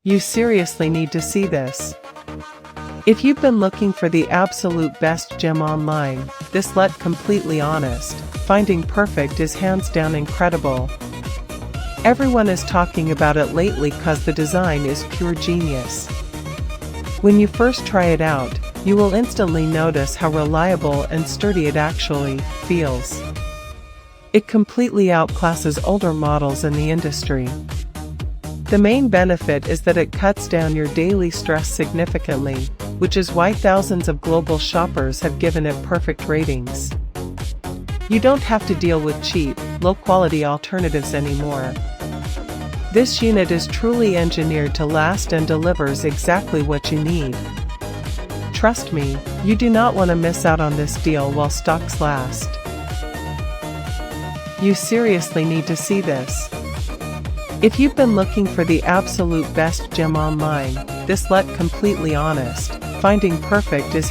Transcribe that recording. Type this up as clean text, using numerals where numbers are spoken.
You seriously need to see this. If you've been looking for the absolute best gem online, let's completely honest, finding perfect is hands down incredible. Everyone is talking about it lately cause the design is pure genius. When you first try it out, you will instantly notice how reliable and sturdy it actually feels. It completely outclasses older models in the industry. The main benefit is that it cuts down your daily stress significantly, which is why thousands of global shoppers have given it perfect ratings. You don't have to deal with cheap, low-quality alternatives anymore. This unit is truly engineered to last and delivers exactly what you need. Trust me, you do not want to miss out on this deal while stocks last. You seriously need to see this. If you've been looking for the absolute best gem online, let's completely honest, finding perfect is